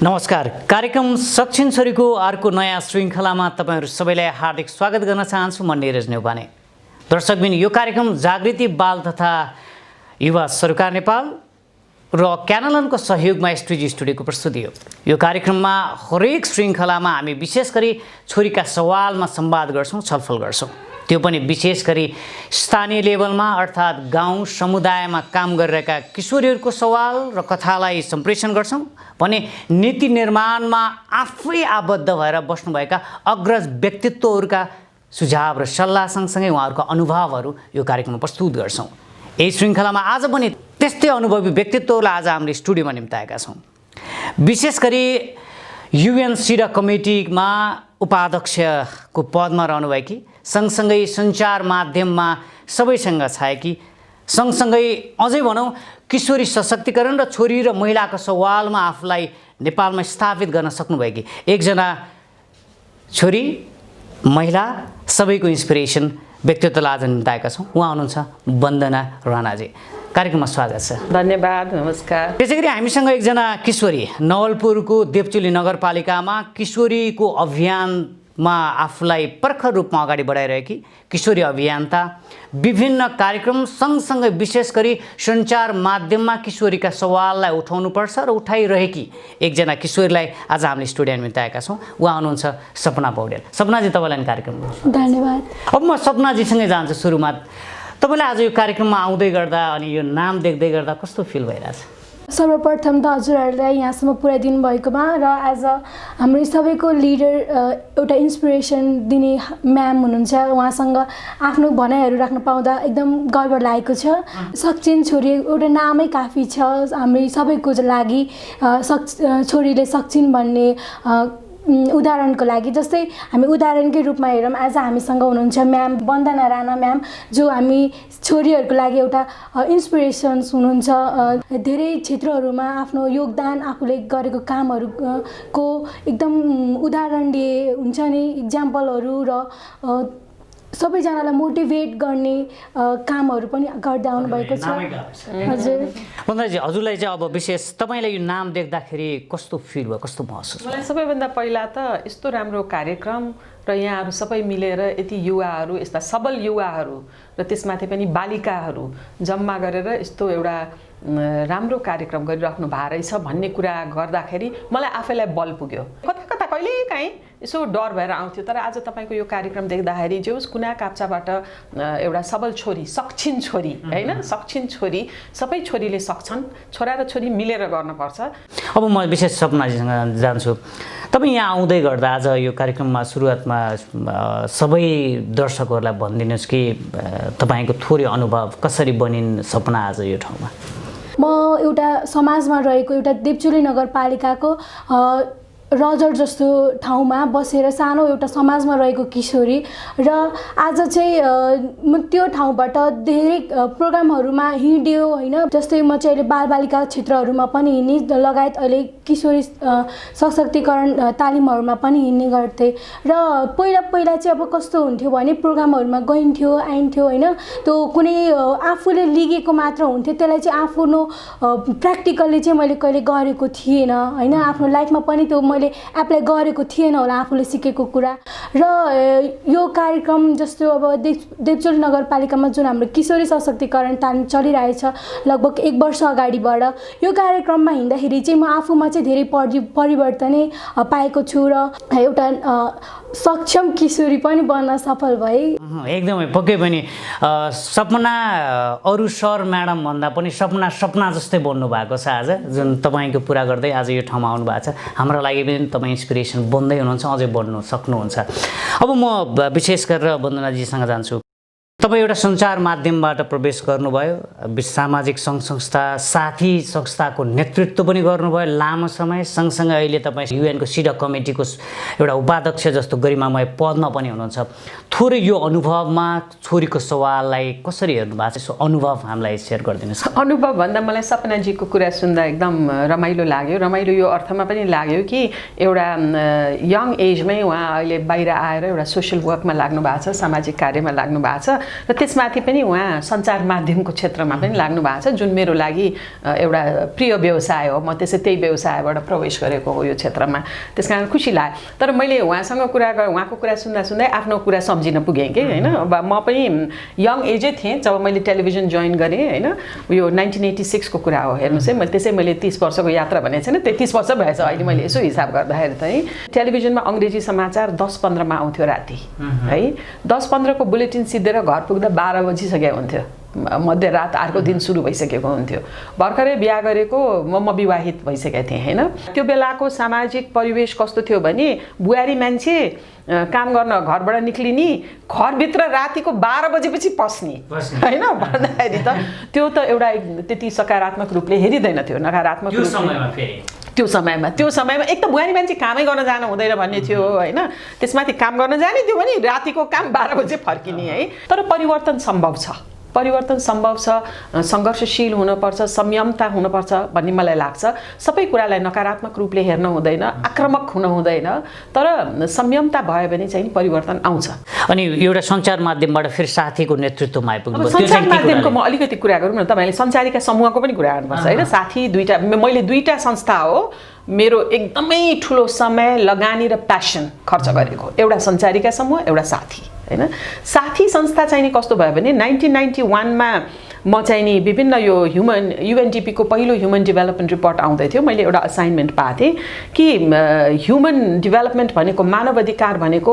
नमस्कार। कार्यक्रम सक्षम छोरीको अर्को नयाँ श्रृङ्खलामा तपाईहरु सबैलाई हार्दिक स्वागत गर्न चाहन्छु। म नीरज नेउपाने। दर्शकबिन, यो कार्यक्रम जागृति बाल तथा युवा सरकार नेपाल र क्यानलनको सहयोगमा एसटीजी स्टुडियोको प्रस्तुति हो। यो कार्यक्रममा हरेक श्रृङ्खलामा हामी विशेष गरी छोरीका सवालमा संवाद गर्छौं, छलफल गर्छौं। त्यो पनि विशेष गरी स्थानीय लेभलमा अर्थात् गाउँ समुदायमा काम गरिरहेका किशोरीहरूको सवाल र कथालाई सम्प्रेषण गर्छौं भने नीति निर्माणमा आफै आबद्ध भएर बस्नुभएका अग्रज व्यक्तित्वहरूका सुझाव र सल्लाह सँगसँगै उहाँहरूको अनुभवहरू यो कार्यक्रममा प्रस्तुत गर्छौं। यही श्रृङ्खलामा आज पनि त्यस्तै अनुभवी व्यक्तित्वहरूलाई आज हामीले स्टुडियोमा निम्ताएका छौं। विशेष गरी युएनसिडा कमिटीमा उपाध्यक्षको पदमा रहनुभएकी, सँगसँगै सञ्चार माध्यममा सबैसँग छाएकी, सँगसँगै अझै भनौँ किशोरी सशक्तिकरण र छोरी र महिलाको सवालमा आफूलाई नेपालमा स्थापित गर्न सक्नुभएकी एकजना छोरी, महिला, सबैको इन्स्पिरेसन व्यक्तित्वलाई आज निम्ताएका छौँ। उहाँ हुनुहुन्छ वन्दना राणाजी। कार्यक्रममा स्वागत छ। धन्यवाद। नमस्कार। त्यसैगरी हामीसँग एकजना किशोरी, नवलपुरको देवचुली नगरपालिकामा किशोरीको अभियानमा आफूलाई प्रखर रूपमा अगाडि बढाइरहेकी किशोरी अभियन्ता, विभिन्न कार्यक्रम सँगसँगै विशेष गरी सञ्चार माध्यममा किशोरीका सवाललाई उठाउनुपर्छ र उठाइरहेकी एकजना किशोरीलाई आज हामीले स्टुडियोमा निम्ताएका छौँ। उहाँ हुनुहुन्छ सपना पौडेल। सपनाजी, तपाईँलाई कार्यक्रममा धन्यवाद। अब म सपनाजीसँगै जान्छु। सुरुमा तपाईँलाई आज यो कार्यक्रममा आउँदै गर्दा अनि यो नाम देख्दै गर्दा कस्तो फिल भइरहेछ? सर्वप्रथम त हजुरहरूलाई यहाँसम्म पुर्याइदिनु भएकोमा र एज अ हाम्रो सबैको लिडर, एउटा इन्सपिरेसन दिने म्याम हुनुहुन्छ, उहाँसँग आफ्नो भनाइहरू राख्न पाउँदा एकदम गर्व लागेको छ। सक्षम छोरी एउटा नामै काफी छ हामी सबैको लागि। छोरीले सक्षम भन्ने उदाहरणको लागि, जस्तै हामी उदाहरणकै रूपमा हेरौँ, आज हामीसँग हुनुहुन्छ म्याम वन्दना राणा म्याम, जो हामी छोरीहरूको लागि एउटा इन्सपिरेसन्स हुनुहुन्छ। धेरै क्षेत्रहरूमा आफ्नो योगदान, आफूले गरेको कामहरूको एकदम उदाहरणले हुन्छ नि, इक्जाम्पलहरू र सबैजनालाई मोटिभेट गर्ने कामहरू पनि गर्दै आउनुभएको छ। हजुर वन्दनाजी, हजुरलाई चाहिँ अब विशेष तपाईँलाई यो नाम देख्दाखेरि कस्तो फिल भयो, कस्तो महसुस? मलाई सबैभन्दा पहिला त यस्तो राम्रो कार्यक्रम र यहाँहरू सबै मिलेर यति युवाहरू, यस्ता सबल युवाहरू र त्यसमाथि पनि बालिकाहरू जम्मा गरेर यस्तो एउटा राम्रो कार्यक्रम गरिराख्नु भएको रहेछ भन्ने कुरा गर्दाखेरि मलाई आफैलाई बल पुग्यो। कता कता कहिलेकाहीँ यसो डर भएर आउँथ्यो, तर आज तपाईँको यो कार्यक्रम देख्दाखेरि जे होस् कुना काप्चाबाट एउटा सबल छोरी, सक्षम छोरी हैन, सक्षम छोरी, सबै छोरीले सक्छन्, छोरा र छोरी मिलेर गर्नुपर्छ। अब म विशेष सपनाजीसँग जान्छु। तपाईँ यहाँ आउँदै गर्दा आज यो कार्यक्रममा सुरुवातमा सबै दर्शकहरूलाई भनिदिनुहोस् कि तपाईँको थोरै अनुभव कसरी बनिन् सपना आज यो ठाउँमा? म एउटा समाजमा रहेको एउटा देवचुली नगरपालिकाको रजर जस्तो ठाउँमा बसेर सानो एउटा समाजमा रहेको किशोरी र आज चाहिँ म त्यो ठाउँबाट धेरै प्रोग्रामहरूमा हिँड्यो होइन। जस्तै म चाहिँ अहिले बालबालिका क्षेत्रहरूमा पनि हिँड्ने लगायत अहिले किशोरी सशक्तिकरण तालिमहरूमा पनि हिँड्ने गर्थेँ। र पहिला चाहिँ अब कस्तो हुन्थ्यो भने प्रोग्रामहरूमा गइन्थ्यो आइन्थ्यो होइन, त्यो कुनै आफूले लिगेको मात्र हुन्थ्यो, त्यसलाई चाहिँ आफ्नो प्र्याक्टिकल्ली चाहिँ मैले कहिले गरेको थिएन होइन। आफ्नो लाइफमा पनि त्यो मैले एप्लाई गरेको थिएन होला आफूले सिकेको कुरा। र यो कार्यक्रम जस्तो अब देवचुली नगरपालिकामा जुन हाम्रो किशोरी सशक्तिकरण तालिम चलिरहेछ लगभग 1 वर्ष अगाडिबाट, यो कार्यक्रममा हिँड्दाखेरि चाहिँ म आफूमा चाहिँ धेरै परिवर्तनै पाएको छु र एउटा सक्षम किशोरी पनि बन्न सफल भए। एकदमै पक्कै पनि सपना अरू सर म्याडम भन्दा पनि सपना जस्तै बन्नु भएको छ आज, जुन तपाईँको पुरा गर्दै आज यो ठाउँमा आउनु भएको छ। हाम्रो लागि पनि तपाईँ इन्सपिरेसन बन्दै हुनुहुन्छ, अझै बन्नु सक्नुहुन्छ। अब म विशेष गरेर वन्दनाजीसँग जान्छु। तपाईँ एउटा सञ्चार माध्यमबाट प्रवेश गर्नुभयो, सामाजिक सङ्घ संस्था, साथी संस्थाको नेतृत्व पनि गर्नुभयो लामो समय, सँगसँगै अहिले तपाईँ युएनको सिडा कमिटीको एउटा उपाध्यक्ष जस्तो गरिमामय पदमा पनि हुनुहुन्छ। थोरै यो अनुभवमा छोरीको सवाललाई कसरी हेर्नु भएको छ, यसो अनुभव हामीलाई सेयर गरिदिनुहोस्। अनुभव भन्दा मलाई सपनाजीको कुरा सुन्दा एकदम रमाइलो लाग्यो। रमाइलो यो अर्थमा पनि लाग्यो कि एउटा यङ एजमै उहाँ अहिले बाहिर आएर एउटा सोसियल वर्कमा लाग्नु भएको छ, सामाजिक कार्यमा लाग्नु भएको छ र त्यसमाथि पनि उहाँ सञ्चार माध्यमको क्षेत्रमा पनि लाग्नु भएको छ, जुन मेरो लागि एउटा प्रिय व्यवसाय हो। म त्यसै त्यही व्यवसायबाट प्रवेश गरेको हो यो क्षेत्रमा, त्यस कारण खुसी लाग्यो। तर मैले उहाँसँग उहाँको कुरा सुन्दा सुन्दै आफ्नो कुरा सम्झिन पुगेँ कि होइन। अब म पनि यङ एजै थिएँ जब मैले टेलिभिजन जोइन गरेँ होइन। यो 1986 को कुरा हो, हेर्नुहोस् है। त्यसै मैले 30 वर्षको यात्रा भनेको छैन, 33 वर्ष भएछ अहिले मैले यसो हिसाब गर्दाखेरि चाहिँ। टेलिभिजनमा अङ्ग्रेजी समाचार 10:15 मा आउँथ्यो राति है। 10:15 को बुलेटिन सिद्धेर घर पुग्दा 12 बजिसकेको हुन्थ्यो, मध्यरात अर्को दिन सुरु भइसकेको हुन्थ्यो। भर्खरै बिहा गरेको म विवाहित भइसकेको थिएँ होइन। त्यो बेलाको सामाजिक परिवेश कस्तो थियो भने बुहारी मान्छे काम गर्न घरबाट निक्लिने, घरभित्र रातिको 12 बजेपछि पस्ने होइन। भन्दाखेरि त त्यो त एउटा त्यति सकारात्मक रूपले हेरिँदैन थियो, नकारात्मक रूपले त्यो समयमा एक त बुहारी मान्छे कामै गर्न जानु हुँदैन भन्ने थियो होइन। त्यसमाथि काम गर्न जाने थियो भने रातिको काम 12 बजे फर्किने है। तर परिवर्तन सम्भव छ, परिवर्तन सम्भव छ, सङ्घर्षशील हुनुपर्छ, संयमता हुनुपर्छ भन्ने मलाई लाग्छ। सबै कुरालाई नकारात्मक रूपले हेर्न हुँदैन, आक्रामक हुन हुँदैन, तर संयमता भयो भने चाहिँ परिवर्तन आउँछ। अनि एउटा सञ्चार माध्यमबाट फेरि साथीको नेतृत्वमा आइपुग्नु। सञ्चार माध्यमको म अलिकति कुरा गरौँ न, तपाईँले सञ्चारिका समूहको पनि कुरा गर्नुपर्छ होइन। साथी दुईटा, मैले दुईटा संस्था हो मेरो एकदमै ठुलो समय, लगानी र प्यासन खर्च गरेको, एउटा सञ्चारिका समूह, एउटा साथी होइन। साथी संस्था चाहिँ नि कस्तो भयो भने 1991 मा म चाहिँ नि विभिन्न यो UNDP को पहिलो ह्युमन डेभलपमेन्ट रिपोर्ट आउँदै थियो। मैले एउटा असाइनमेन्ट पाएको थिएँ कि ह्युमन डेभलपमेन्ट भनेको, मानव अधिकार भनेको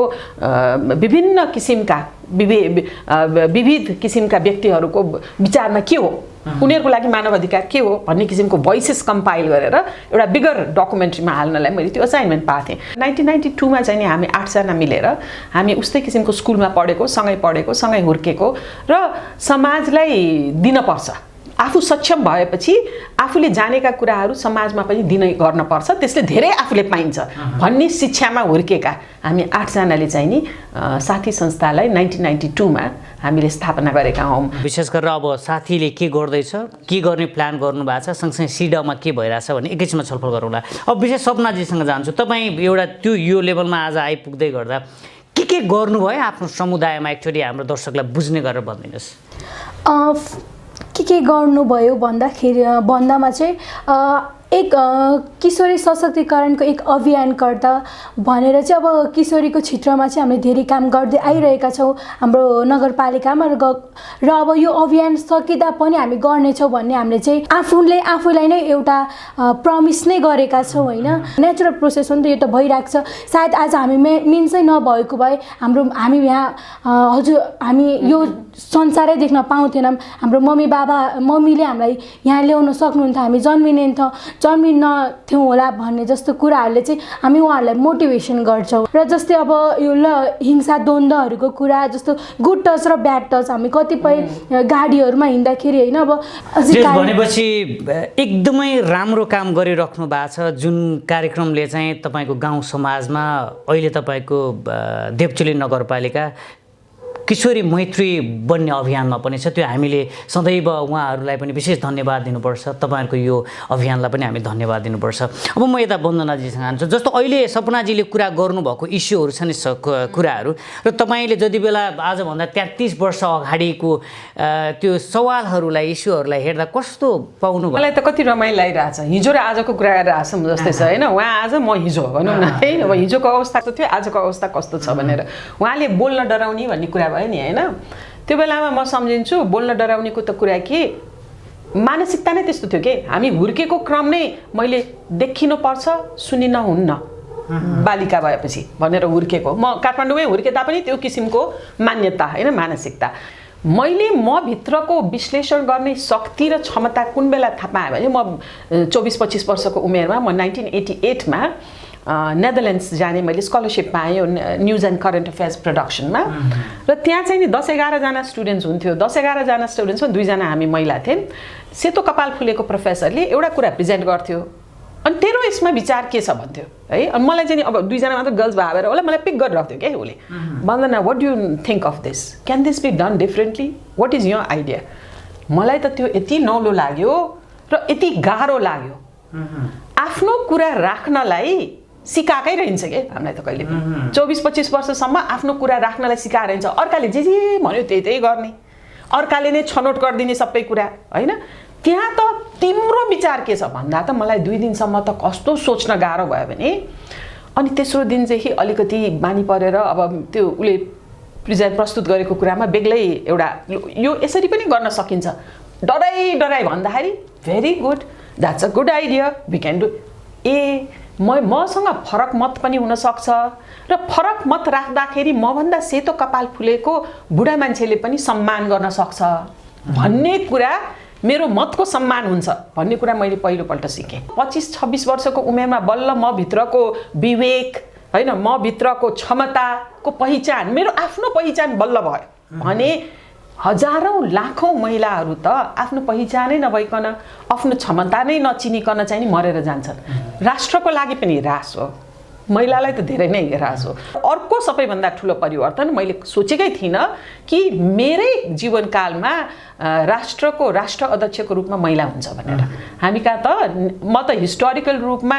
विभिन्न किसिमका विविध किसिमका व्यक्तिहरूको विचारमा के हो, उनीहरूको लागि मानव अधिकार के हो भन्ने किसिमको भोइसेस कम्पाइल गरेर एउटा बिगर डकुमेन्ट्रीमा हाल्नलाई मैले त्यो असाइनमेन्ट पाएको थिएँ। 1992 मा चाहिँ नि हामी 8 जना मिलेर हामी उस्तै किसिमको स्कुलमा पढेको, सँगै हुर्केको र समाजलाई दिनपर्छ। आफू सक्षम भएपछि आफूले जानेका कुराहरू समाजमा पनि गर्नपर्छ, त्यसले धेरै आफूले पाइन्छ भन्ने शिक्षामा हुर्केका हामी 8 जनाले चाहिँ नि साथी संस्थालाई 1992 मा हामीले स्थापना गरेका हौँ। विशेष गरेर अब साथीले के गर्दैछ, के गर्ने प्लान गर्नुभएको छ, सँगसँगै सिडमा के भइरहेछ भन्ने एकैछिनमा छलफल गरौँला। अब विशेष सपनाजीसँग जान्छु। तपाईँ एउटा त्यो यो लेभलमा आज आइपुग्दै गर्दा के गर्नुभयो आफ्नो समुदायमा, एकचोटि हाम्रो दर्शकलाई बुझ्ने गरेर भनिदिनुहोस्। के गर्नुभयो भन्दामा चाहिँ एक किशोरी सशक्तिकरणको एक अभियानकर्ता भनेर चाहिँ अब किशोरीको क्षेत्रमा चाहिँ हामीले धेरै काम गर्दै आइरहेका छौँ हाम्रो नगरपालिकामा र अब यो अभियान सकिँदा पनि हामी गर्नेछौँ भन्ने हामीले चाहिँ आफूलाई नै एउटा प्रमिस नै गरेका छौँ होइन। नेचुरल प्रोसेस हो नि त, यो त भइरहेको छ। सायद आज हामी मिन्सै नभएको भए हामी यहाँ हामी यो संसारै देख्न पाउँथेनौँ। हाम्रो मम्मीले हामीलाई यहाँ ल्याउन सक्नुहुन्थ्यो, हामी जन्मिन्नथ्यौँ होला भन्ने जस्तो कुराहरूले चाहिँ हामी उहाँहरूलाई मोटिभेसन गर्छौँ। र जस्तै अब यो हिंसा द्वन्द्वहरूको कुरा, जस्तो गुड टच र ब्याड टच, हामी कतिपय गाडीहरूमा हिँड्दाखेरि होइन अब भनेपछि एकदमै राम्रो काम गरिराख्नु भएको छ, जुन कार्यक्रमले चाहिँ तपाईँको गाउँ समाजमा अहिले तपाईँको देवचुली नगरपालिका किशोरी मैत्री बन्ने अभियानमा पनि छ। त्यो हामीले सदैव उहाँहरूलाई पनि विशेष धन्यवाद दिनुपर्छ, तपाईँहरूको यो अभियानलाई पनि हामी धन्यवाद दिनुपर्छ। अब म यता वन्दनाजीसँग आउँछु। जस्तो अहिले सपनाजीले कुरा गर्नुभएको इस्युहरू छ नि, कुराहरू, र तपाईँले जति बेला आजभन्दा 33 वर्ष अगाडिको त्यो सवालहरूलाई, इस्युहरूलाई हेर्दा कस्तो पाउनु भयो? मलाई त कति रमाइलो लागिरहेछ। हिजो र आजको कुरा गरिरहेछौँ जस्तै छ होइन। उहाँ आज, म हिजो भनौँ न है। अब हिजोको अवस्था कस्तो थियो, आजको अवस्था कस्तो छ भनेर उहाँले बोल्न डराउने भन्ने कुरा भयो नि होइन। त्यो बेलामा म सम्झिन्छु बोल्न डराउनेको त कुरा के, मानसिकता नै त्यस्तो थियो कि हामी हुर्केको क्रम नै मैले देखिनुपर्छ, सुनिन हुन्न बालिका भएपछि भनेर हुर्केको। म काठमाडौँमै हुर्के तापनि त्यो किसिमको मान्यता होइन, मानसिकता। मैले म भित्रको विश्लेषण गर्ने शक्ति र क्षमता कुन बेला थाहा पाएँ भने म 24-25 वर्षको उमेरमा म 1988 मा नेदरल्यान्ड्स जाने मैले स्कलरसिप पाएँ न्युज एन्ड करेन्ट अफेयर्स प्रोडक्सनमा। र त्यहाँ चाहिँ नि 10-11 जना स्टुडेन्ट्स हुन्थ्यो। 10-11 जना स्टुडेन्ट्समा 2 जना हामी महिला थियौँ। सेतो कपाल फुलेको प्रोफेसरले एउटा कुरा प्रेजेन्ट गर्थ्यो अनि तेरो यसमा विचार के छ भन्थ्यो है। अनि मलाई चाहिँ अब 2 जना मात्र गर्ल्स भएर होला, मलाई पिक गरिरहेको थियो क्या उसले। Vandana, what do you think of this, can this be done differently, what is your idea? मलाई त त्यो यति नौलो लाग्यो र यति गाह्रो लाग्यो। आफ्नो कुरा राख्नलाई सिकाएकै रहन्छ कि हामीलाई त कहिले पनि 24-25 वर्षसम्म आफ्नो कुरा राख्नलाई सिकाएर रहन्छ। अर्काले जे भन्यो त्यही गर्ने, अर्काले नै छनौट गरिदिने सबै कुरा होइन। त्यहाँ त तिम्रो विचार के छ भन्दा त मलाई 2 दिनसम्म त कस्तो सोच्न गाह्रो भयो भने अनि तेस्रो दिन चाहिँ अलिकति बानी परेर अब त्यो उसले प्रिजाइड प्रस्तुत गरेको कुरामा बेग्लै एउटा यो यसरी पनि गर्न सकिन्छ डराइ भन्दाखेरि very good, that's a good idea, we can do. मसँग फरक मत पनि हुनसक्छ र फरक मत राख्दाखेरि मभन्दा सेतो कपाल फुलेको बुढा मान्छेले पनि सम्मान गर्न सक्छ भन्ने कुरा, मेरो मतको सम्मान हुन्छ भन्ने कुरा मैले पहिलोपल्ट सिकेँ। 25-26 वर्षको उमेरमा बल्ल म भित्रको विवेक होइन, म भित्रको क्षमताको पहिचान, मेरो आफ्नो पहिचान बल्ल भयो भने हजारौँ लाखौँ महिलाहरू त आफ्नो पहिचानै नभइकन आफ्नो क्षमता नै नचिनिकन चाहिँ नि मरेर जान्छन्। राष्ट्रको लागि पनि ह्रास हो, महिलालाई त धेरै नै ह्रास हो। अर्को सबैभन्दा ठुलो परिवर्तन मैले सोचेकै थिइनँ कि मेरै जीवनकालमा राष्ट्रको राष्ट्र अध्यक्षको रूपमा महिला हुन्छ भनेर। हामी कहाँ त म त हिस्टोरिकल रूपमा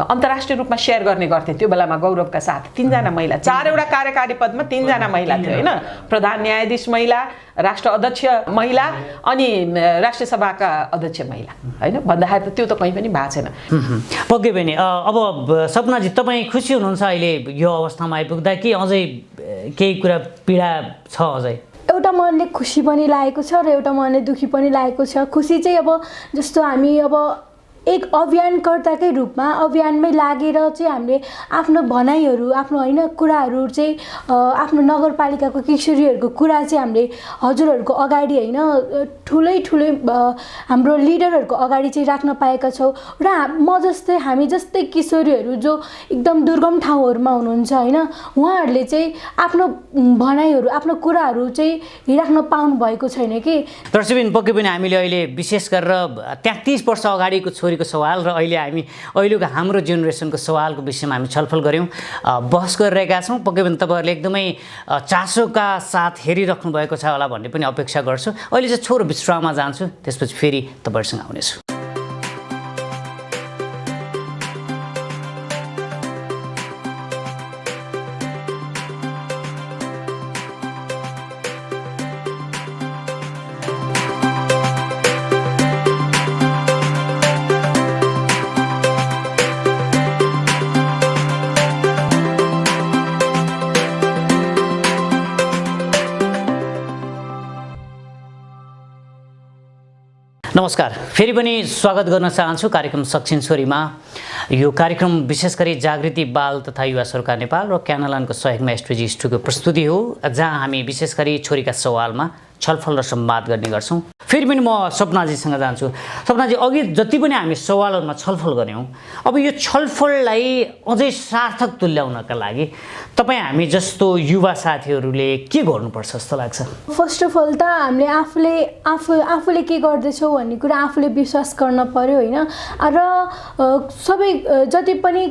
अन्तर्राष्ट्रिय रूपमा सेयर गर्ने गर्थेँ त्यो बेलामा गौरवका साथ 3 जना महिला, 4वटा कार्यकारी पदमा 3 जना महिला थियो होइन। प्रधान न्यायाधीश महिला, राष्ट्र अध्यक्ष महिला अनि राष्ट्रिय सभाका अध्यक्ष महिला होइन भन्दाखेरि त त्यो त कहीँ पनि भएको छैन। पक्कै पनि। अब सपनाजी तपाईँ खुसी हुनुहुन्छ अहिले यो अवस्थामा आइपुग्दा कि अझै केही कुरा पीडा छ अझै? एउटा मनले खुसी पनि लागेको छ र एउटा मनले दुःखी पनि लागेको छ। खुसी चाहिँ अब जस्तो हामी अब एक अभियानकर्ताकै रूपमा अभियानमै लागेर चाहिँ हामीले आफ्नो भनाइहरू, आफ्नो होइन कुराहरू चाहिँ आफ्नो नगरपालिकाको किशोरीहरूको कुरा चाहिँ हामीले हजुरहरूको अगाडि होइन ठुलै हाम्रो लिडरहरूको अगाडि चाहिँ राख्न पाएका छौँ। र म जस्तै हामी जस्तै किशोरीहरू जो एकदम दुर्गम ठाउँहरूमा हुनुहुन्छ होइन, उहाँहरूले चाहिँ आफ्नो भनाइहरू, आफ्नो कुराहरू चाहिँ राख्न पाउनु भएको छैन कि। दर्शकबिन पक्कै पनि हामीले अहिले विशेष गरेर 33 वर्ष अगाडिको छोरीको सवाल र अहिले हामी अहिलेको हाम्रो जेनेरेसनको सवालको विषयमा हामी छलफल गऱ्यौँ, बहस गरिरहेका छौँ। पक्कै पनि तपाईँहरूले एकदमै चासोका साथ हेरिराख्नु भएको छ होला भन्ने पनि अपेक्षा गर्छु। अहिले चाहिँ छोरो विश्राममा जान्छु, त्यसपछि फेरि तपाईँहरूसँग आउनेछु। नमस्कार, फेरि पनि स्वागत गर्न चाहन्छु कार्यक्रम सक्षम छोरीमा। यो कार्यक्रम विशेष गरी जागृति बाल तथा युवा सरकार नेपाल र क्यानालानको सहयोगमा एसट्रिजी स्टुडियो प्रस्तुति हो, जहाँ हामी विशेष गरी छोरीका सवालमा छलफल र संवाद गर्ने गर्छौँ। फेरि पनि म सपनाजीसँग जान्छु। सपनाजी, अघि जति पनि हामी सवालहरूमा छलफल गऱ्यौँ, अब यो छलफललाई अझै सार्थक तुल्याउनका लागि तपाईँ हामी जस्तो युवा साथीहरूले के गर्नुपर्छ जस्तो लाग्छ? फर्स्ट अफ अल त हामीले आफूले के गर्दैछौँ भन्ने कुरा आफूले विश्वास गर्न पर्यो होइन। र सबै जति पनि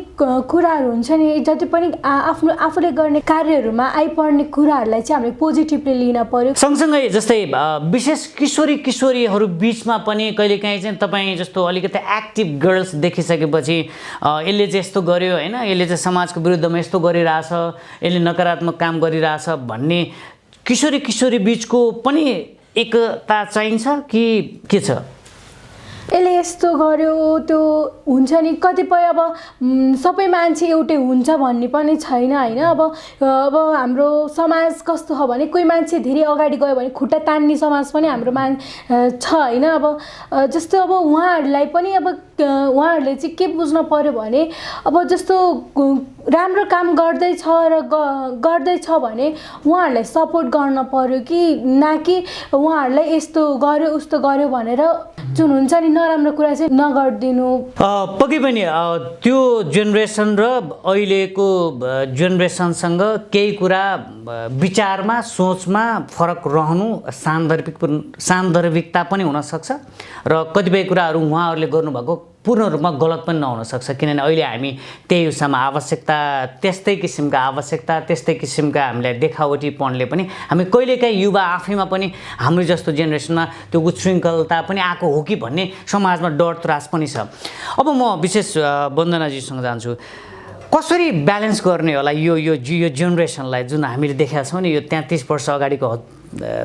कुराहरू हुन्छ नि, जति पनि आफूले गर्ने कार्यहरूमा आइपर्ने कुराहरूलाई चाहिँ हामीले पोजिटिभली लिन पर्यो। सँगसँगै जस्तै विशेष किशोरीहरू बिचमा पनि कहिलेकाहीँ चाहिँ तपाईँ जस्तो अलिकति एक्टिभ गर्ल्स देखिसकेपछि यसले चाहिँ यस्तो गर्यो होइन, यसले चाहिँ समाजको विरुद्धमा यस्तो गरिरहेछ, यसले नकारात्मक काम गरिरहेछ भन्ने किशोरी बिचको पनि एकता चाहिन्छ कि के छ? यसले यस्तो गर्यो त्यो हुन्छ नि, कतिपय अब सबै मान्छे एउटै हुन्छ भन्ने पनि छैन होइन। अब हाम्रो समाज कस्तो छ भने कोही मान्छे धेरै अगाडि गयो भने खुट्टा तान्ने समाज पनि हाम्रो छ होइन। अब जस्तो अब उहाँहरूलाई पनि अब उहाँहरूले चाहिँ के बुझ्न पर्यो भने अब जस्तो राम्रो काम गर्दैछ भने उहाँहरूलाई सपोर्ट गर्न पर्यो कि न कि उहाँहरूलाई यस्तो गर्यो उस्तो गर्यो भनेर जुन हुन्छ नि नराम्रो कुरा चाहिँ नगरिदिनु। पक्कै पनि त्यो जेनेरेसन र अहिलेको जेनेरेसनसँग केही कुरा विचारमा सोचमा फरक रहनु सान्दर्भिकता पनि हुनसक्छ र कतिपय कुराहरू उहाँहरूले गर्नुभएको पूर्ण रूपमा गलत पनि नहुन सक्छ, किनभने अहिले हामी त्यही उसमा आवश्यकता त्यस्तै किसिमका हामीलाई देखावटीपनले पनि हामी कहिलेकाहीँ युवा आफैमा पनि हाम्रो जस्तो जेनेरेसनमा त्यो उच्छृङ्खलता पनि आएको हो कि भन्ने समाजमा डर त्रास पनि छ। अब म विशेष वन्दनाजीसँग जान्छु। कसरी ब्यालेन्स गर्ने होला यो जेनेरेसनलाई जुन हामीले देखेका छौँ नि यो 33 वर्ष अगाडिको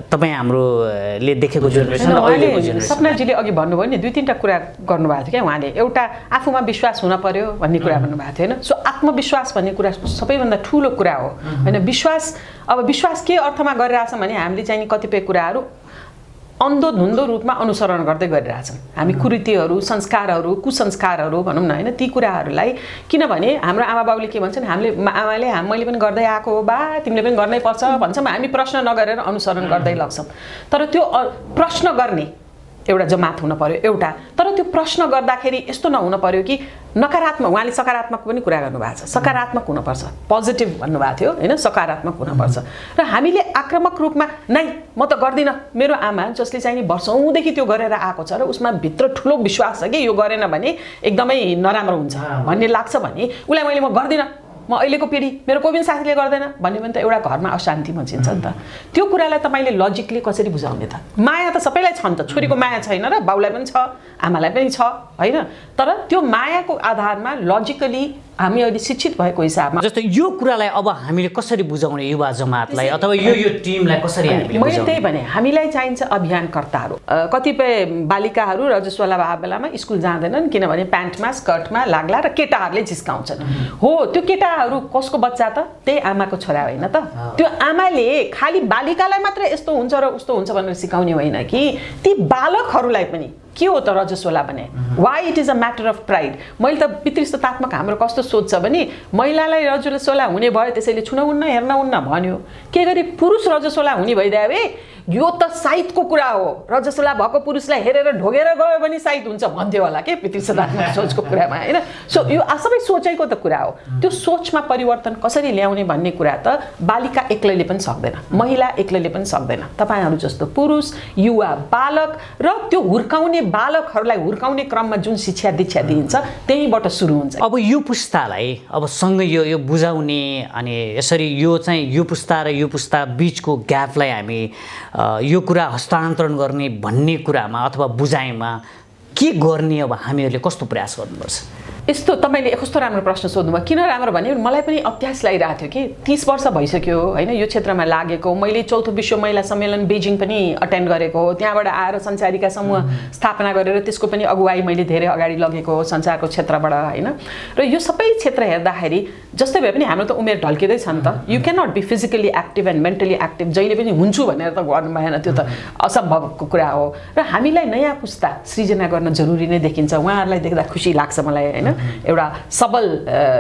तपाईँ हाम्रोले देखेको जेनेरेसन र अहिलेको जेनेरेसन सपनाजीले अघि भन्नुभयो नि 2-3टा कुरा गर्नुभएको थियो क्या उहाँले। एउटा आफूमा विश्वास हुन पर्यो भन्ने कुरा भन्नुभएको थियो होइन। सो आत्मविश्वास भन्ने कुरा सबैभन्दा ठुलो कुरा हो होइन। विश्वास के अर्थमा गरिरहेछ भने हामीले चाहिँ कतिपय कुराहरू अन्धोधुन्धो रूपमा अनुसरण गर्दै गरिरहेछौँ। हामी कुरीतिहरू, संस्कारहरू, कुसंस्कारहरू भनौँ न होइन, ती कुराहरूलाई किनभने हाम्रो आमाबाबुले के भन्छन्, आमाले मैले पनि गर्दै आएको हो बा तिमीले पनि गर्नै पर्छ भन्छौँ, हामी प्रश्न नगरेर अनुसरण गर्दै लग्छौँ। तर त्यो प्रश्न गर्ने एउटा जमात हुन पर्यो एउटा। तर त्यो प्रश्न गर्दाखेरि यस्तो नहुन पर्यो कि नकारात्मक, उहाँले सकारात्मक पनि कुरा गर्नुभएको छ, सकारात्मक हुनुपर्छ, पोजिटिभ भन्नुभएको थियो होइन, सकारात्मक हुनुपर्छ। र हामीले आक्रामक रूपमा नै म त गर्दिनँ, मेरो आमा जसले चाहिँ नि वर्षौँदेखि त्यो गरेर आएको छ र उसमा भित्र ठुलो विश्वास छ कि यो गरेन भने एकदमै नराम्रो हुन्छ भन्ने लाग्छ भने उसलाई म गर्दिनँ, म अहिलेको पिँढी मेरो कोही पनि साथीले गर्दैन भन्यो भने त एउटा घरमा अशान्ति मचिन्छ नि त। त्यो कुरालाई तपाईँले लजिकली कसरी बुझाउने त? माया त सबैलाई छ नि त, छोरीको माया छैन र बाउलाई पनि छ, आमालाई पनि छ होइन। तर त्यो मायाको आधारमा लजिकली हामी अहिले शिक्षित भएको हिसाबमा जस्तो यो कुरालाई अब हामीले कसरी बुझाउने युवा जमातलाई अथवा यो टिमलाई कसरी हामीले मैले त्यही भने हामीलाई चाहिन्छ अभियानकर्ताहरू। कतिपय बालिकाहरू रजस्वला भएको बेलामा स्कुल जाँदैनन् किनभने प्यान्टमा स्कर्टमा लाग्ला र केटाहरूले झिस्काउँछन्। हो, त्यो केटाहरू कसको बच्चा त? त्यही आमाको छोरा होइन त? त्यो आमाले खालि बालिकालाई मात्र यस्तो हुन्छ र उस्तो हुन्छ भनेर सिकाउने होइन कि ती बालकहरूलाई पनि के हो त रजस्वला भने? Why it is a matter of pride. मैले त पितृसत्तात्मक हाम्रो कस्तो सोच छ भने महिलालाई रजस्वला हुने भयो त्यसैले छुनउन्न हेर्नउन्न भन्यो, के गरी पुरुष रजस्वला हुने भइदियो बे यो त साइतको कुरा हो, रजस्वला भएको पुरुषलाई हेरेर ढोगेर गयो भने साइत हुन्छ भन्थ्यो होला के पितृसत्तात्मक सोचको कुरामा होइन। सो यो सबै सोचैको त कुरा हो। त्यो सोचमा परिवर्तन कसरी ल्याउने भन्ने कुरा त बालिका एक्लैले पनि सक्दैन, महिला एक्लैले पनि सक्दैन। तपाईँहरू जस्तो पुरुष, युवा, बालक र त्यो हुर्काउने बालकहरूलाई हुर्काउने क्रममा जुन शिक्षा दीक्षा दिइन्छ त्यहीँबाट सुरु हुन्छ। अब यो पुस्तालाई अब सँगै यो बुझाउने अनि यसरी यो पुस्ता र यो पुस्ता बिचको ग्यापलाई हामी यो कुरा हस्तान्तरण गर्ने भन्ने कुरामा अथवा बुझाइमा के गर्ने अब हामीहरूले कस्तो प्रयास गर्नुपर्छ? यस्तो तपाईँले कस्तो राम्रो प्रश्न सोध्नुभयो। किन राम्रो भने मलाई पनि अत्यास लागिरहेको थियो कि 30 वर्ष भइसक्यो होइन यो क्षेत्रमा लागेको। मैले 4थो विश्व महिला सम्मेलन बेजिङ पनि अटेन्ड गरेको हो, त्यहाँबाट आएर संचारिका समूह स्थापना गरेर त्यसको पनि अगुवाई मैले धेरै अगाडि लगेको हो संचारको क्षेत्रबाट होइन। र यो सबै क्षेत्र हेर्दाखेरि जस्तै भए पनि हाम्रो त उमेर ढल्किँदैछ नि त। You can not be physically active and mentally active जहिले पनि हुन्छु भनेर त गर्नु भएन, त्यो त असम्भवको कुरा हो। र हामीलाई नयाँ पुस्ता सृजना गर्न जरुरी नै देखिन्छ। उहाँहरूलाई देख्दा खुसी लाग्छ मलाई होइन, एउटा सबल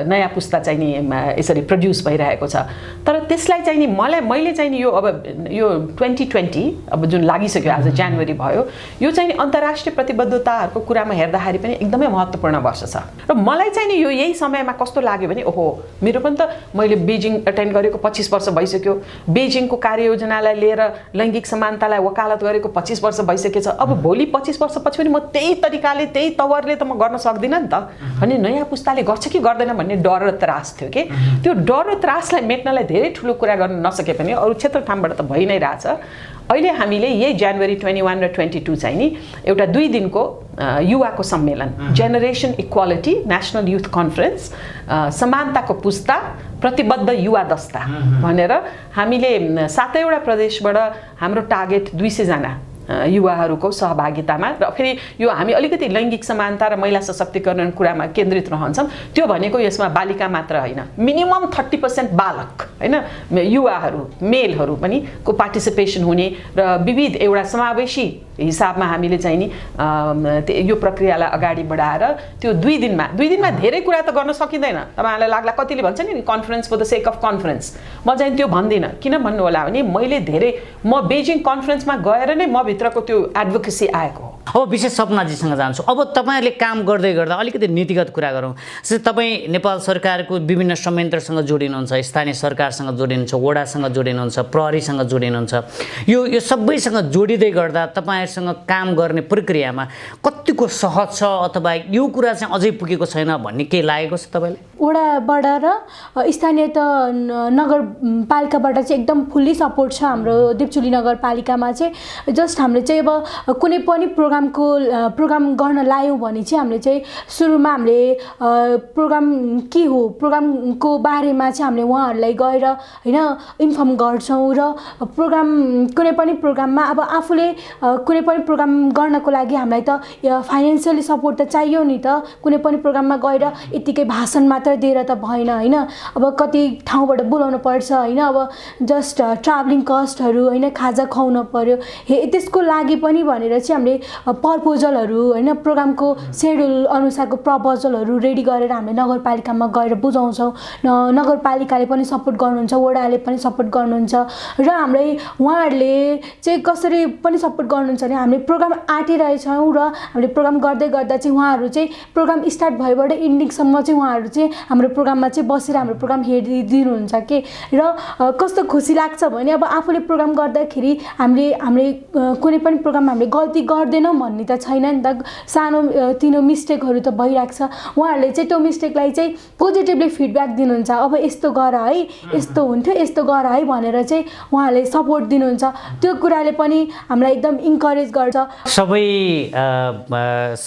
नयाँ पुस्ता चाहिँ नि यसरी प्रड्युस भइरहेको छ। तर त्यसलाई चाहिँ नि मैले चाहिँ नि यो अब यो 2020 अब जुन लागिसक्यो आज जनवरी भयो, यो चाहिँ नि अन्तर्राष्ट्रिय प्रतिबद्धताहरूको कुरामा हेर्दाखेरि पनि एकदमै महत्त्वपूर्ण वर्ष छ। र मलाई चाहिँ नि यो यही समयमा कस्तो लाग्यो भने ओहो मेरो पनि त मैले बेजिङ अटेन्ड गरेको 25 वर्ष भइसक्यो, बेजिङको कार्ययोजनालाई लिएर लैङ्गिक समानतालाई वकालत गरेको 25 वर्ष भइसकेछ। अब भोलि 25 वर्षपछि पनि म त्यही तरिकाले त्यही तवरले त म गर्न सक्दिनँ नि त भने नयाँ पुस्ताले गर्छ कि गर्दैन भन्ने डर र त्रास थियो कि त्यो डर र त्रासलाई मेट्नलाई धेरै ठुलो कुरा गर्न नसके पनि अरू क्षेत्र ठाउँबाट त भइ नै रहेछ। अहिले हामीले यही जनवरी 21 र 22 चाहिँ नि एउटा 2 दिनको युवाको सम्मेलन generation equality national youth conference समानताको पुस्ता प्रतिबद्ध युवा दस्ता भनेर हामीले 7वटा प्रदेशबाट हाम्रो टार्गेट 200 जना युवाहरूको सहभागितामा र फेरि यो हामी अलिकति लैङ्गिक समानता र महिला सशक्तिकरण कुरामा केन्द्रित रहन्छौँ। त्यो भनेको यसमा बालिका मात्र होइन, मिनिमम 30% बालक होइन युवाहरू मेलहरू पनि को पार्टिसिपेसन हुने र विविध एउटा समावेशी हिसाबमा हामीले चाहिँ नि यो प्रक्रियालाई अगाडि बढाएर त्यो 2 दिनमा धेरै कुरा त गर्न सकिँदैन। तपाईँहरूलाई लाग्ला कतिले भन्छ नि conference for the sake of conference, म चाहिँ त्यो भन्दिनँ। किन भन्नु होला भने मैले म बेजिङ कन्फरेन्समा गएर नै म भित्रको त्यो एडभोकेसी आएको हो। अब विशेष सपनाजीसँग जान्छु। अब तपाईँहरूले काम गर्दै गर्दा अलिकति नीतिगत कुरा गरौँ। जस्तै तपाईँ नेपाल सरकारको विभिन्न संयन्त्रसँग जोडिनुहुन्छ, स्थानीय सरकारसँग जोडिनुहुन्छ, वडासँग जोडिनुहुन्छ, प्रहरीसँग जोडिनुहुन्छ। यो सबैसँग जोडिँदै गर्दा तपाईँहरूसँग काम गर्ने प्रक्रियामा कतिको सहज छ अथवा यो कुरा चाहिँ अझै पुगेको छैन भन्ने केही लागेको छ तपाईँलाई? वडाबाट र स्थानीय त नगरपालिकाबाट चाहिँ एकदम फुल्ली सपोर्ट छ हाम्रो दिपचुली नगरपालिकामा चाहिँ। जस्ट हामीले चाहिँ अब कुनै पनि प्रोग्राम प्रोग्राम गर्न लायौँ भने चाहिँ हामीले चाहिँ सुरुमा हामीले प्रोग्राम के हो प्रोग्रामको बारेमा चाहिँ हामीले उहाँहरूलाई गएर होइन इन्फर्म गर्छौँ र प्रोग्राम कुनै पनि प्रोग्राममा अब आफूले कुनै पनि प्रोग्राम गर्नको लागि हामीलाई त फाइनेन्सियली सपोर्ट त चाहियो नि त कुनै पनि प्रोग्राममा गएर यत्तिकै भाषण मात्र दिएर त भएन होइन अब कति ठाउँबाट बोलाउनु पर्छ होइन अब जस्ट ट्राभलिङ कस्टहरू होइन खाजा खुवाउनु पर्यो त्यसको लागि पनि भनेर चाहिँ हामीले प्रपोजलहरू होइन प्रोग्रामको सेड्युल अनुसारको प्रपोजलहरू रेडी गरेर हामीले नगरपालिकामा गएर बुझाउँछौँ नगरपालिकाले पनि सपोर्ट गर्नुहुन्छ वडाले पनि सपोर्ट गर्नुहुन्छ र हामीलाई उहाँहरूले चाहिँ कसरी पनि सपोर्ट गर्नुहुन्छ भने हामीले प्रोग्राम आँटिरहेछौँ र हामीले प्रोग्राम गर्दै गर्दा चाहिँ उहाँहरू चाहिँ प्रोग्राम स्टार्ट भएबाट इन्डिङसम्म चाहिँ उहाँहरू चाहिँ हाम्रो प्रोग्राममा चाहिँ बसेर हाम्रो प्रोग्राम हेरिदिनुहुन्छ के र कस्तो खुसी लाग्छ भने अब आफूले प्रोग्राम गर्दाखेरि हामीले कुनै पनि प्रोग्राम हामीले गल्ती गर्दैनौँ भन्ने त छैन नि त सानो तिनो मिस्टेकहरू त भइरहेको छ उहाँहरूले चाहिँ त्यो मिस्टेकलाई चाहिँ पोजिटिभली फिडब्याक दिनुहुन्छ अब यस्तो गर है यस्तो हुन्थ्यो यस्तो गर है भनेर चाहिँ उहाँहरूले सपोर्ट दिनुहुन्छ त्यो कुराले पनि हामीलाई एकदम इन्करेज गर्छ सबै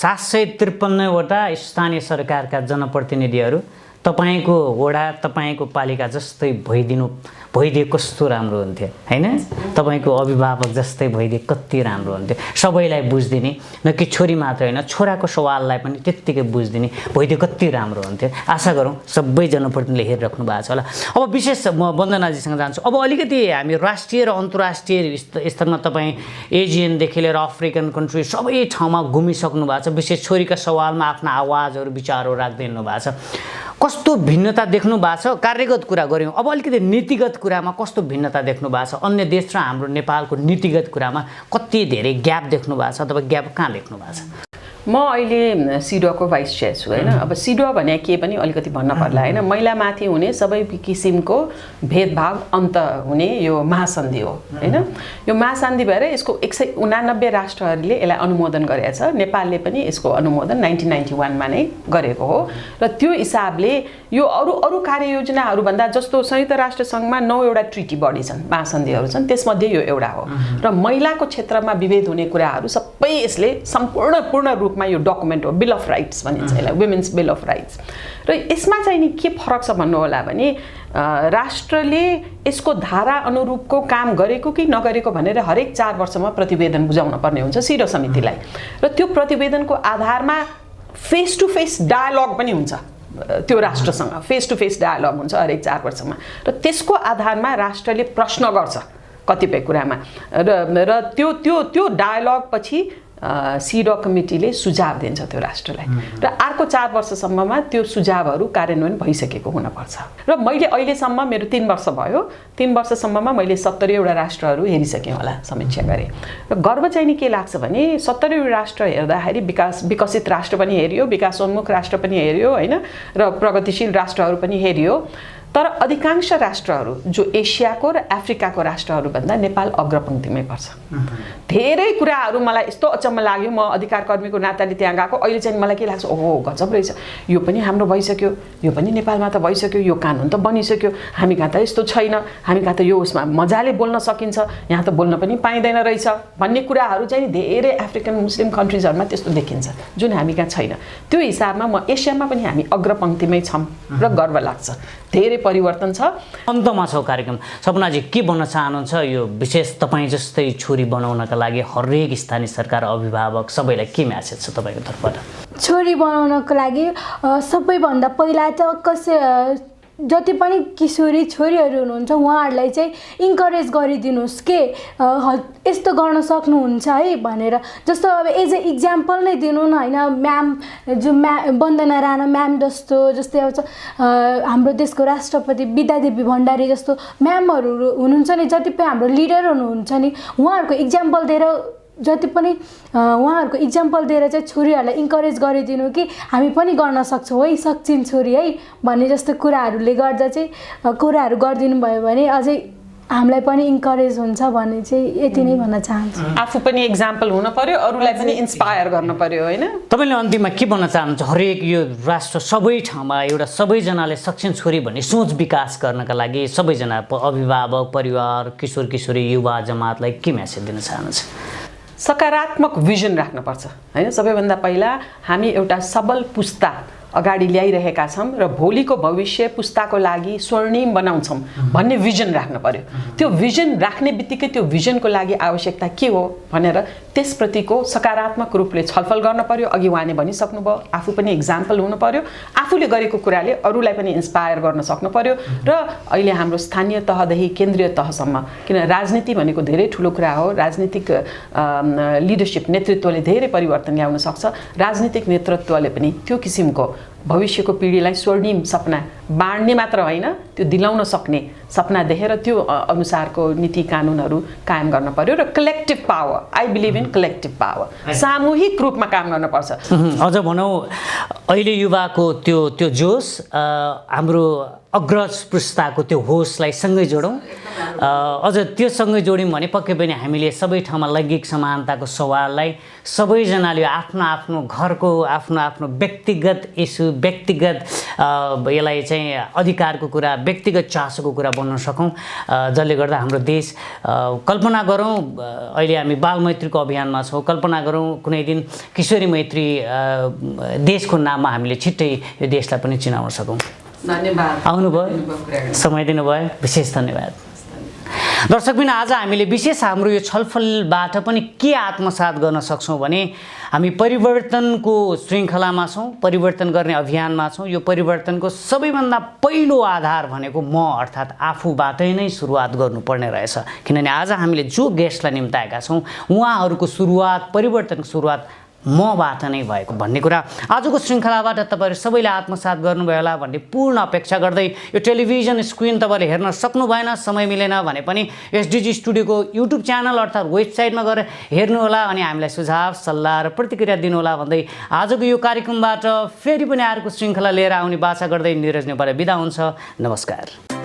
753वटा स्थानीय सरकारका जनप्रतिनिधिहरू तपाईँको वडा तपाईँको पालिका जस्तै भइदिए कस्तो राम्रो हुन्थ्यो हैन तपाईँको अभिभावक जस्तै भइदिए कति राम्रो हुन्थ्यो सबैलाई बुझ्दिने न कि छोरी मात्र होइन छोराको सवाललाई पनि त्यत्तिकै बुझ्दिने भइदिए कति राम्रो हुन्थ्यो आशा गरौँ सबै जनप्रतिनिधिले हेरिराख्नु भएको छ होला अब विशेष म वन्दनाजीसँग जान्छु अब अलिकति हामी राष्ट्रिय र अन्तर्राष्ट्रिय स्तरमा तपाईँ एजियनदेखि लिएर अफ्रिकन कन्ट्री सबै ठाउँमा घुमिसक्नु भएको छ विशेष छोरीका सवालमा आफ्ना आवाजहरू विचारहरू राख्दै हिँड्नु भएको छ कस्तो भिन्नता देख्नु भएको छ कार्यगत कुरा गऱ्यौँ अब अलिकति नीतिगत कुरामा कस्तो भिन्नता देख्नु भएको छ अन्य देश र हाम्रो नेपालको नीतिगत कुरामा कति धेरै ग्याप देख्नु भएको छ अथवा ग्याप कहाँ देख्नु भएको छ म अहिले सिडोको भाइस चेयर छु होइन अब सिडो भने के पनि अलिकति भन्न पर्ला होइन महिलामाथि हुने सबै किसिमको भेदभाव अन्त हुने यो महासन्धि हो होइन यो महासन्धि भएर यसको 189 राष्ट्रहरूले यसलाई अनुमोदन गरेको छ नेपालले पनि यसको अनुमोदन 1991मा नै गरेको हो र त्यो हिसाबले यो अरू कार्ययोजनाहरूभन्दा जस्तो संयुक्त राष्ट्र सङ्घमा 9वटा ट्रिटी बडी छन् महासन्धिहरू छन् त्यसमध्ये यो एउटा हो र महिलाको क्षेत्रमा विभेद हुने कुराहरू सबै यसले पूर्ण रूपमा यो डकुमेन्ट हो बिल अफ राइट्स भनिन्छ यसलाई वुमेन्स बिल अफ राइट्स र यसमा चाहिँ नि के फरक छ भन्नु होला भने राष्ट्रले यसको धारा अनुरूपको काम गरेको कि नगरेको भनेर हरेक 4 वर्षमा प्रतिवेदन बुझाउन पर्ने हुन्छ सिडो समितिलाई र त्यो प्रतिवेदनको आधारमा फेस टु फेस डायलग पनि हुन्छ त्यो राष्ट्रसँग फेस टु फेस डायलग हुन्छ हरेक 4 वर्षमा र त्यसको आधारमा राष्ट्रले प्रश्न गर्छ कतिपय कुरामा र त्यो डायलग पछि सिडो कमिटीले सुझाव दिन्छ त्यो राष्ट्रलाई र अर्को 4 वर्षसम्ममा त्यो सुझावहरू कार्यान्वयन भइसकेको हुनुपर्छ र मैले अहिलेसम्म मेरो 3 वर्ष भयो 3 वर्षसम्ममा मैले 70वटा राष्ट्रहरू हेरिसकेँ होला समीक्षा गरेँ र गर्व चाहिँ नि के लाग्छ भने 70 राष्ट्र हेर्दाखेरि विकसित राष्ट्र पनि हेरियो विकासोन्मुख राष्ट्र पनि हेरियो होइन र प्रगतिशील राष्ट्रहरू पनि हेरियो तर अधिकांश राष्ट्रहरू जो एसियाको र अफ्रिकाको राष्ट्रहरूभन्दा नेपाल अग्रपङ्क्तिमै पर्छ धेरै कुराहरू मलाई यस्तो अचम्म लाग्यो म अधिकार कर्मीको नाताले त्यहाँ गएको अहिले चाहिँ मलाई के लाग्छ ओहो गजब रहेछ यो पनि हाम्रो भइसक्यो यो पनि नेपालमा त भइसक्यो यो कानुन त बनिसक्यो हामी कहाँ त यस्तो छैन हामी कहाँ त यो उसमा मजाले बोल्न सकिन्छ यहाँ त बोल्न पनि पाइँदैन रहेछ भन्ने कुराहरू चाहिँ धेरै अफ्रिकन मुस्लिम कन्ट्रिजहरूमा त्यस्तो देखिन्छ जुन हामी कहाँ छैन त्यो हिसाबमा म एसियामा पनि हामी अग्रपङ्क्तिमै छौँ र गर्व लाग्छ धेरै परिवर्तन छ अन्तमा छ कार्यक्रम सपनाजी के भन्न चाहनुहुन्छ यो विशेष तपाईँ जस्तै छोरी बनाउनका लागि हरेक स्थानीय सरकार अभिभावक सबैलाई के म्यासेज छ तपाईँको तर्फबाट छोरी बनाउनको लागि सबैभन्दा पहिला त जति पनि किशोरी छोरीहरू हुनुहुन्छ उहाँहरूलाई चाहिँ इन्करेज गरिदिनुहोस् के यस्तो गर्न सक्नुहुन्छ है भनेर जस्तो अब एज ए इक्जाम्पल नै दिनु न होइन म्याम जो वन्दना राणा म्याम जस्तै अब हाम्रो देशको राष्ट्रपति विद्यादेवी भण्डारी जस्तो म्यामहरू हुनुहुन्छ नि जति पनि हाम्रो लिडर हुनुहुन्छ नि उहाँहरूको इक्जाम्पल दिएर जति पनि उहाँहरूको इक्जाम्पल दिएर चाहिँ छोरीहरूलाई इन्करेज गरिदिनु कि हामी पनि गर्न सक्छौँ है सक्छिन् छोरी है भन्ने जस्तो कुराहरूले गर्दा चाहिँ कुराहरू गरिदिनु भयो भने अझै हामीलाई पनि इन्करेज हुन्छ भन्ने चाहिँ यति नै भन्न चाहन्छु आफू पनि इक्जाम्पल हुन पर्यो अरूलाई पनि इन्स्पायर गर्न पर्यो होइन तपाईँले अन्तिममा के भन्न चाहनुहुन्छ हरेक यो राष्ट्र सबै ठाउँमा एउटा सबैजनाले सक्षम छोरी भन्ने सोच विकास गर्नका लागि सबैजना अभिभावक परिवार किशोर किशोरी युवा जमातलाई के म्यासेज दिन चाहनुहुन्छ सकारात्मक भिजन राख्नुपर्छ हैन। सबैभन्दा पहिला हामी एउटा सबल पुस्ता अगाडि ल्याइरहेका छौँ र भोलिको भविष्य पुस्ताको लागि स्वर्णिम बनाउँछौँ भन्ने भिजन राख्न पर्यो। त्यो भिजन राख्ने बित्तिकै त्यो भिजनको लागि आवश्यकता के हो भनेर त्यसप्रतिको सकारात्मक रूपले छलफल गर्न पर्यो। अघि उहाँले भनिसक्नुभयो, आफू पनि इक्जाम्पल हुनु पर्यो, आफूले गरेको कुराले अरूलाई पनि इन्स्पायर गर्न सक्नु पर्यो। र अहिले हाम्रो स्थानीय तहदेखि केन्द्रीय तहसम्म, किन राजनीति भनेको धेरै ठुलो कुरा हो, राजनीतिक लिडरसिप नेतृत्वले धेरै परिवर्तन ल्याउन सक्छ। राजनीतिक नेतृत्वले पनि त्यो किसिमको भविष्यको पिँढीलाई स्वर्णिम सपना बाँड्ने मात्र होइन, त्यो दिलाउन सक्ने सपना देखेर त्यो अनुसारको नीति कानुनहरू कायम गर्न पर्यो। र collective power, I believe in collective power, सामूहिक रूपमा काम गर्नुपर्छ। अझ भनौँ अहिले युवाको त्यो जोस हाम्रो अग्रज पुस्ताको त्यो होसलाई सँगै जोडौँ। अझ त्यो सँगै जोड्यौँ भने पक्कै पनि हामीले सबै ठाउँमा लैङ्गिक समानताको सवाललाई सबैजनाले आफ्नो आफ्नो घरको आफ्नो आफ्नो व्यक्तिगत इस्यु, व्यक्तिगत यसलाई चाहिँ अधिकारको कुरा, व्यक्तिगत चासोको कुरा बन्न सकौँ, जसले गर्दा हाम्रो देश कल्पना गरौँ अहिले हामी बाल मैत्रीको अभियानमा छौँ, कल्पना गरौँ कुनै दिन किशोरी मैत्री देशको नाममा हामीले छिट्टै यो देशलाई पनि चिनाउन सकौँ। धन्यवाद, आउनुभयो, समय दिनुभयो, विशेष धन्यवाद। दर्शकबिन आज हामीले विशेष हाम्रो यो छलफलबाट पनि के आत्मसात गर्न सक्छौँ भने हामी परिवर्तनको श्रृङ्खलामा छौँ, परिवर्तन गर्ने अभियानमा छौँ। यो परिवर्तनको सबैभन्दा पहिलो आधार भनेको म अर्थात् आफूबाटै नै सुरुवात गर्नुपर्ने रहेछ। किनभने आज हामीले जो गेस्टलाई निम्ताएका छौँ उहाँहरूको सुरुवात, परिवर्तनको सुरुवात मबाट नै भएको भन्ने कुरा आजको श्रृङ्खलाबाट तपाईँहरू सबैले आत्मसात गर्नुभयो होला भन्ने पूर्ण अपेक्षा गर्दै यो टेलिभिजन स्क्रिन तपाईँले हेर्न सक्नु भएन, समय मिलेन भने पनि एसडिजी स्टुडियोको युट्युब च्यानल अर्थात् वेबसाइटमा गएर हेर्नुहोला अनि हामीलाई सुझाव सल्लाह र प्रतिक्रिया दिनुहोला भन्दै आजको यो कार्यक्रमबाट फेरि पनि अर्को श्रृङ्खला लिएर आउने बाचा गर्दै निरज नेपाली बिदा हुन्छ। नमस्कार।